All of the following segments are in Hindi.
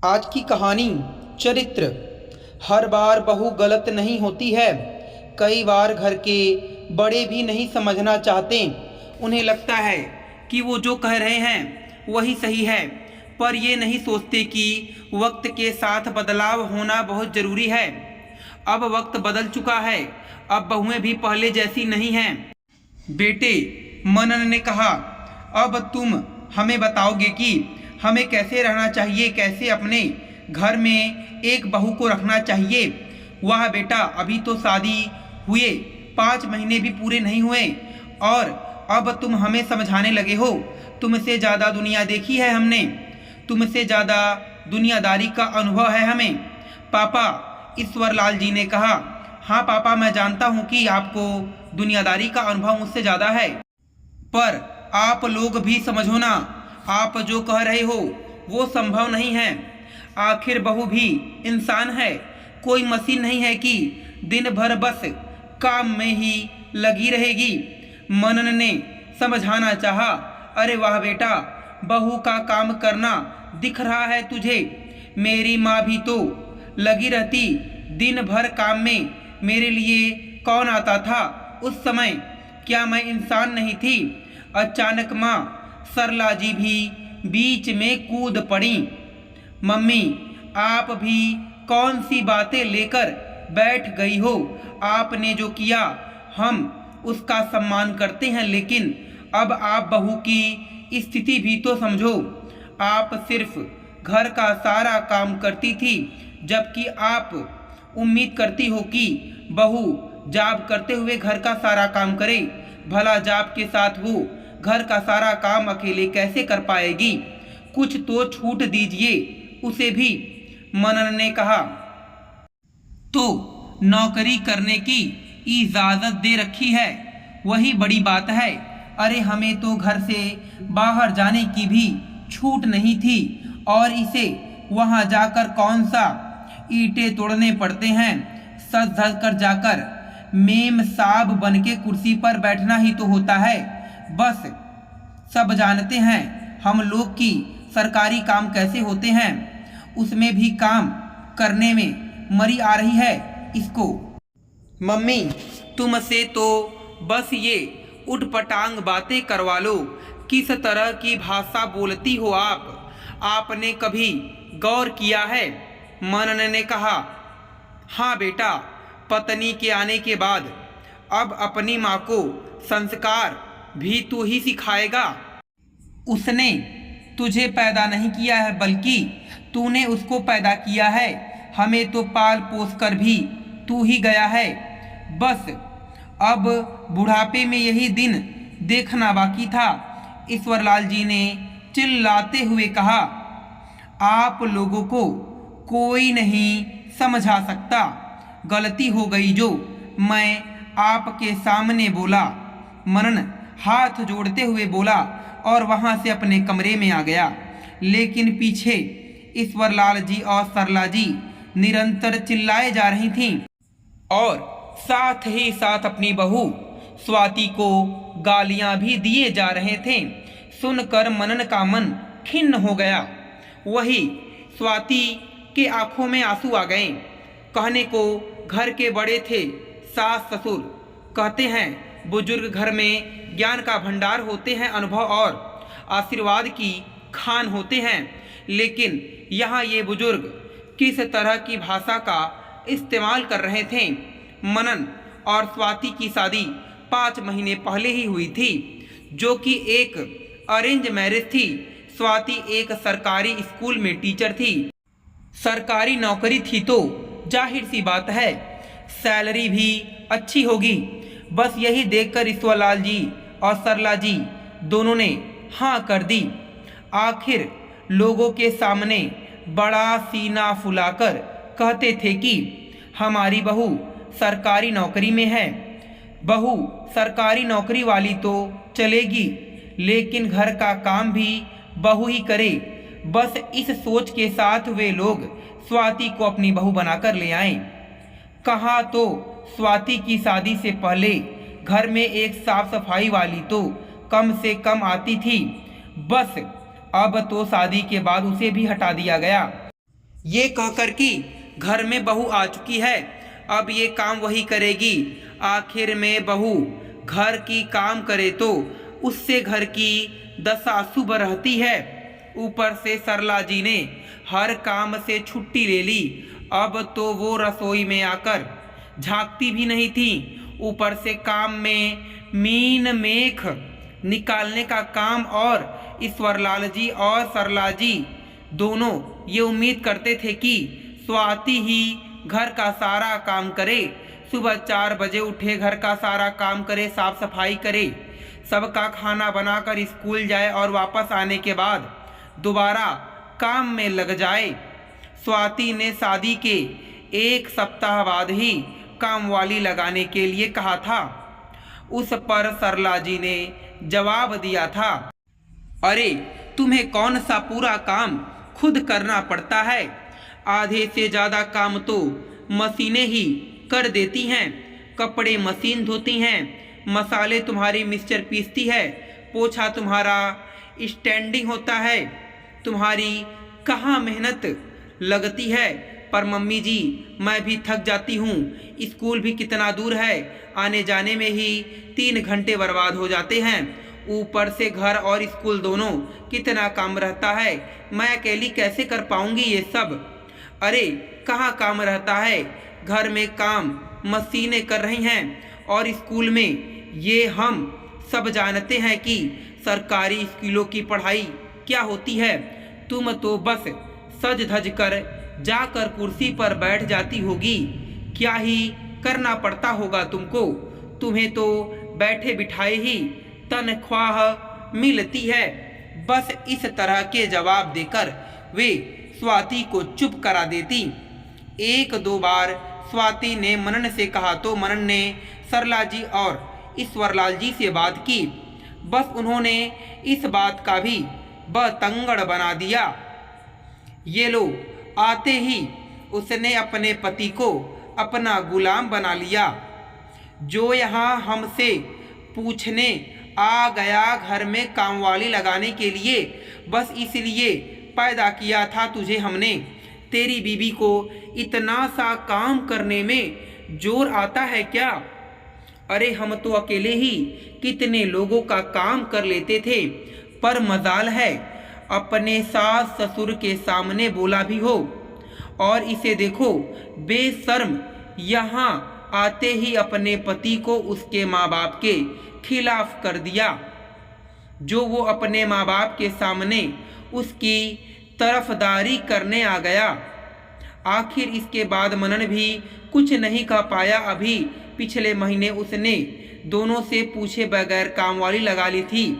आज की कहानी चरित्र। हर बार बहू गलत नहीं होती है। कई बार घर के बड़े भी नहीं समझना चाहते। उन्हें लगता है कि वो जो कह रहे हैं वही सही है, पर ये नहीं सोचते कि वक्त के साथ बदलाव होना बहुत ज़रूरी है। अब वक्त बदल चुका है, अब बहुएं भी पहले जैसी नहीं हैं। बेटे, मनन ने कहा, अब तुम हमें बताओगे कि हमें कैसे रहना चाहिए, कैसे अपने घर में एक बहू को रखना चाहिए। वाह बेटा, अभी तो शादी हुए 5 महीने भी पूरे नहीं हुए और अब तुम हमें समझाने लगे हो। तुमसे ज़्यादा दुनिया देखी है हमने, तुमसे ज़्यादा दुनियादारी का अनुभव है हमें। पापा, ईश्वरलाल जी ने कहा। हाँ पापा, मैं जानता हूँ कि आपको दुनियादारी का अनुभव मुझसे ज़्यादा है, पर आप लोग भी समझो ना, आप जो कह रहे हो वो संभव नहीं है। आखिर बहू भी इंसान है, कोई मशीन नहीं है कि दिन भर बस काम में ही लगी रहेगी। मनन ने समझाना चाहा। अरे वाह बेटा, बहू का काम करना दिख रहा है तुझे। मेरी माँ भी तो लगी रहती दिन भर काम में। मेरे लिए कौन आता था उस समय? क्या मैं इंसान नहीं थी? अचानक माँ सरला जी भी बीच में कूद पड़ी। मम्मी, आप भी कौन सी बातें लेकर बैठ गई हो? आपने जो किया हम उसका सम्मान करते हैं, लेकिन अब आप बहू की स्थिति भी तो समझो। आप सिर्फ घर का सारा काम करती थी, जबकि आप उम्मीद करती हो कि बहू जॉब करते हुए घर का सारा काम करे। भला जॉब के साथ वो घर का सारा काम अकेले कैसे कर पाएगी? कुछ तो छूट दीजिए उसे भी, मनन ने कहा। तो नौकरी करने की इजाज़त दे रखी है, वही बड़ी बात है। अरे हमें तो घर से बाहर जाने की भी छूट नहीं थी, और इसे वहाँ जाकर कौन सा ईंटें तोड़ने पड़ते हैं। सज धज कर जाकर मेम साहब बन के कुर्सी पर बैठना ही तो होता है। बस सब जानते हैं हम लोग की सरकारी काम कैसे होते हैं, उसमें भी काम करने में मरी आ रही है इसको। मम्मी, तुमसे तो बस ये उठपटांग बातें करवा लो। किस तरह की भाषा बोलती हो आप? आपने कभी गौर किया है? मनन ने कहा। हाँ बेटा, पत्नी के आने के बाद अब अपनी माँ को संस्कार भी तू ही सिखाएगा। उसने तुझे पैदा नहीं किया है, बल्कि तूने उसको पैदा किया है। हमें तो पाल पोस कर भी तू ही गया है। बस अब बुढ़ापे में यही दिन देखना बाकी था। ईश्वरलाल जी ने चिल्लाते हुए कहा, आप लोगों को कोई नहीं समझा सकता। गलती हो गई जो मैं आपके सामने बोला। मनन हाथ जोड़ते हुए बोला और वहां से अपने कमरे में आ गया। लेकिन पीछे ईश्वरलाल जी और सरला जी निरंतर चिल्लाए जा रही थीं और साथ ही साथ अपनी बहू स्वाति को गालियां भी दिए जा रहे थे। सुनकर मनन का मन खिन्न हो गया। वही स्वाति के आंखों में आंसू आ गए। कहने को घर के बड़े थे सास ससुर, कहते हैं बुजुर्ग घर में ज्ञान का भंडार होते हैं, अनुभव और आशीर्वाद की खान होते हैं। लेकिन यहाँ ये बुजुर्ग किस तरह की भाषा का इस्तेमाल कर रहे थे। मनन और स्वाति की शादी 5 महीने पहले ही हुई थी, जो कि एक अरेंज मैरिज थी। स्वाति एक सरकारी स्कूल में टीचर थी। सरकारी नौकरी थी तो जाहिर सी बात है सैलरी भी अच्छी होगी। बस यही देखकर ईश्वरलाल जी और सरला जी दोनों ने हाँ कर दी। आखिर लोगों के सामने बड़ा सीना फुलाकर कहते थे कि हमारी बहू सरकारी नौकरी में है। बहू सरकारी नौकरी वाली तो चलेगी, लेकिन घर का काम भी बहू ही करे। बस इस सोच के साथ वे लोग स्वाति को अपनी बहू बनाकर ले आए। कहा तो स्वाति की शादी से पहले घर में एक साफ सफाई वाली तो कम से कम आती थी। बस अब तो शादी के बाद उसे भी हटा दिया गया। ये कहकर कि घर में बहू आ चुकी है, अब ये काम वही करेगी। आखिर में बहू घर की काम करे तो उससे घर की दशा शुभ रहती है। ऊपर से सरला जी ने हर काम से छुट्टी ले ली। अब तो वो रसोई में आकर झांकती भी नहीं थी। ऊपर से काम में मीन मेख निकालने का काम, और ईश्वरलाल जी और सरला जी दोनों ये उम्मीद करते थे कि स्वाति ही घर का सारा काम करे। सुबह 4 बजे उठे, घर का सारा काम करे, साफ सफाई करे, सबका खाना बनाकर स्कूल जाए और वापस आने के बाद दोबारा काम में लग जाए। स्वाति ने शादी के 1 सप्ताह बाद ही कामवाली लगाने के लिए कहा था। उस पर सरला जी ने जवाब दिया था, अरे तुम्हें कौन सा पूरा काम खुद करना पड़ता है? आधे से ज़्यादा काम तो मशीनें ही कर देती हैं। कपड़े मशीन धोती हैं, मसाले तुम्हारी मिक्सचर पीसती है, पोछा तुम्हारा स्टैंडिंग होता है। तुम्हारी कहाँ मेहनत लगती है? पर मम्मी जी, मैं भी थक जाती हूँ। स्कूल भी कितना दूर है, आने जाने में ही 3 घंटे बर्बाद हो जाते हैं। ऊपर से घर और स्कूल दोनों कितना काम रहता है, मैं अकेली कैसे कर पाऊँगी ये सब? अरे कहाँ काम रहता है, घर में काम मशीनें कर रही हैं, और स्कूल में ये हम सब जानते हैं कि सरकारी स्कूलों की पढ़ाई क्या होती है। तुम तो बस सज धज कर जाकर कुर्सी पर बैठ जाती होगी। क्या ही करना पड़ता होगा तुमको? तुम्हें तो बैठे बिठाए ही तनख्वाह मिलती है। बस इस तरह के जवाब देकर वे स्वाति को चुप करा देती। 1-2 बार स्वाति ने मनन से कहा तो मनन ने सरला जी और ईश्वरलाल जी से बात की। बस उन्होंने इस बात का भी बतंगड़ बना दिया। ये लो, आते ही उसने अपने पति को अपना गुलाम बना लिया। जो यहाँ हमसे पूछने आ गया घर में कामवाली लगाने के लिए, बस इसलिए पैदा किया था तुझे हमने। तेरी बीबी को इतना सा काम करने में जोर आता है क्या? अरे हम तो अकेले ही कितने लोगों का काम कर लेते थे, पर मजाल है अपने सास ससुर के सामने बोला भी हो। और इसे देखो, बेशर्म, यहाँ आते ही अपने पति को उसके माँ बाप के खिलाफ कर दिया। जो वो अपने माँ बाप के सामने उसकी तरफदारी करने आ गया। आखिर इसके बाद मनन भी कुछ नहीं कह पाया। अभी पिछले महीने उसने दोनों से पूछे बगैर कामवाली लगा ली थी,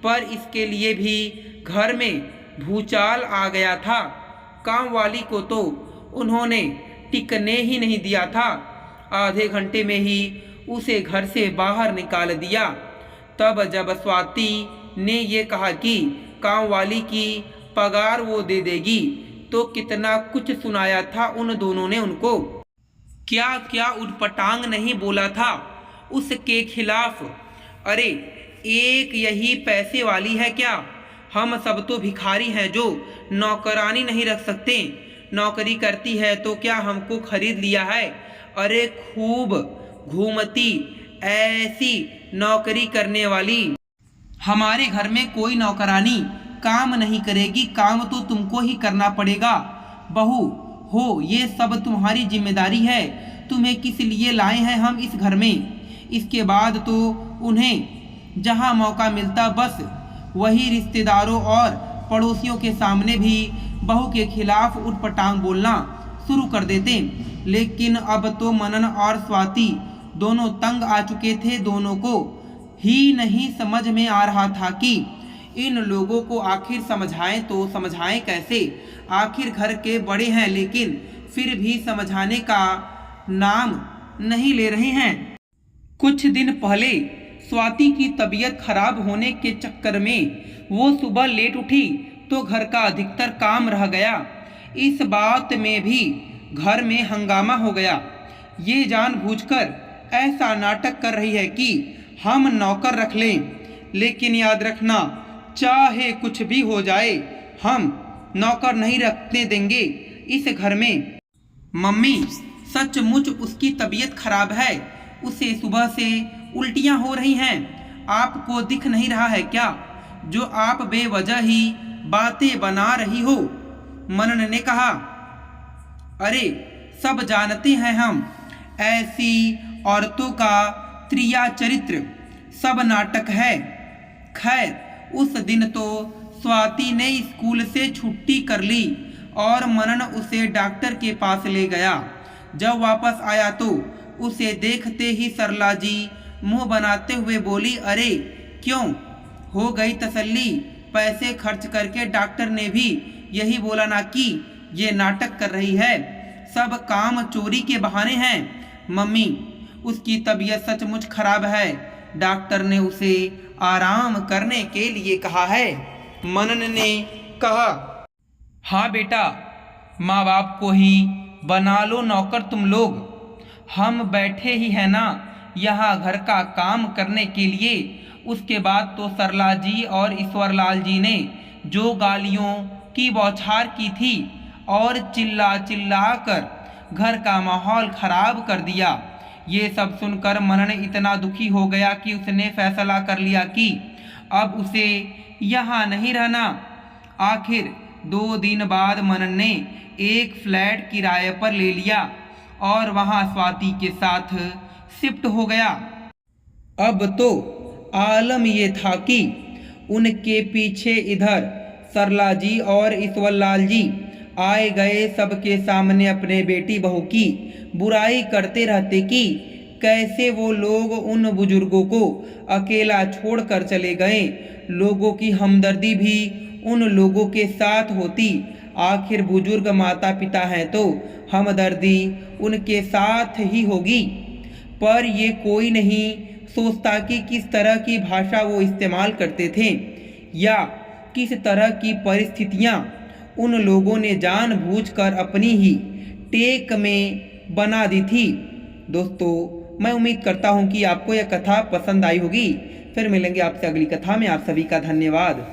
पर इसके लिए भी घर में भूचाल आ गया था। कामवाली को तो उन्होंने टिकने ही नहीं दिया था। आधे घंटे में ही उसे घर से बाहर निकाल दिया। तब जब स्वाति ने ये कहा कि कामवाली की पगार वो दे देगी, तो कितना कुछ सुनाया था उन दोनों ने उनको। क्या क्या उटपटांग नहीं बोला था उसके खिलाफ। अरे एक यही पैसे वाली है क्या? हम सब तो भिखारी हैं जो नौकरानी नहीं रख सकते। नौकरी करती है तो क्या हमको खरीद लिया है? अरे खूब घूमती ऐसी नौकरी करने वाली। हमारे घर में कोई नौकरानी काम नहीं करेगी, काम तो तुमको ही करना पड़ेगा। बहू हो, ये सब तुम्हारी जिम्मेदारी है। तुम्हें किस लिए लाए हैं हम इस घर में? इसके बाद तो उन्हें जहां मौका मिलता बस वही रिश्तेदारों और पड़ोसियों के सामने भी बहू के खिलाफ उटपटांग बोलना शुरू कर देते। लेकिन अब तो मनन और स्वाति दोनों तंग आ चुके थे। दोनों को ही नहीं समझ में आ रहा था कि इन लोगों को आखिर समझाएं तो समझाएं कैसे। आखिर घर के बड़े हैं, लेकिन फिर भी समझाने का नाम नहीं ले रहे हैं। कुछ दिन पहले स्वाति की तबीयत खराब होने के चक्कर में वो सुबह लेट उठी तो घर का अधिकतर काम रह गया। इस बात में भी घर में हंगामा हो गया। ये जानबूझकर ऐसा नाटक कर रही है कि हम नौकर रख लें, लेकिन याद रखना, चाहे कुछ भी हो जाए हम नौकर नहीं रखने देंगे। इस घर में। मम्मी, सचमुच उसकी तबीयत खराब है। उसे सुबह से उल्टियाँ हो रही हैं। आपको दिख नहीं रहा है क्या जो आप बेवजह ही बातें बना रही हो? मनन ने कहा। अरे, सब जानते हैं हम, ऐसी औरतों का त्रिया चरित्र सब नाटक है। खैर, उस दिन तो स्वाति ने स्कूल से छुट्टी कर ली और मनन उसे डॉक्टर के पास ले गया। जब वापस आया तो उसे देखते ही सरला जी मुंह बनाते हुए बोली, अरे क्यों, हो गई तसल्ली? पैसे खर्च करके डॉक्टर ने भी यही बोला ना कि ये नाटक कर रही है, सब काम चोरी के बहाने हैं। मम्मी, उसकी तबीयत सचमुच खराब है। डॉक्टर ने उसे आराम करने के लिए कहा है। मनन ने कहा। हाँ बेटा, माँ बाप को ही बना लो नौकर तुम लोग। हम बैठे ही हैं ना यहाँ घर का काम करने के लिए। उसके बाद तो सरला जी और ईश्वरलाल जी ने जो गालियों की बौछार की थी और चिल्ला चिल्ला कर घर का माहौल खराब कर दिया। ये सब सुनकर मनन इतना दुखी हो गया कि उसने फैसला कर लिया कि अब उसे यहाँ नहीं रहना। आखिर 2 दिन बाद मनन ने एक फ्लैट किराए पर ले लिया और वहाँ स्वाति के साथ शिफ्ट हो गया। अब तो आलम ये था कि उनके पीछे इधर सरला जी और ईश्वरलाल जी आए गए सबके सामने अपने बेटी बहू की बुराई करते रहते कि कैसे वो लोग उन बुजुर्गों को अकेला छोड़कर चले गए। लोगों की हमदर्दी भी उन लोगों के साथ होती। आखिर बुजुर्ग माता पिता हैं तो हमदर्दी उनके साथ ही होगी। पर ये कोई नहीं सोचता कि किस तरह की भाषा वो इस्तेमाल करते थे या किस तरह की परिस्थितियाँ उन लोगों ने जानबूझकर अपनी ही टेक में बना दी थी। दोस्तों, मैं उम्मीद करता हूँ कि आपको यह कथा पसंद आई होगी। फिर मिलेंगे आपसे अगली कथा में। आप सभी का धन्यवाद।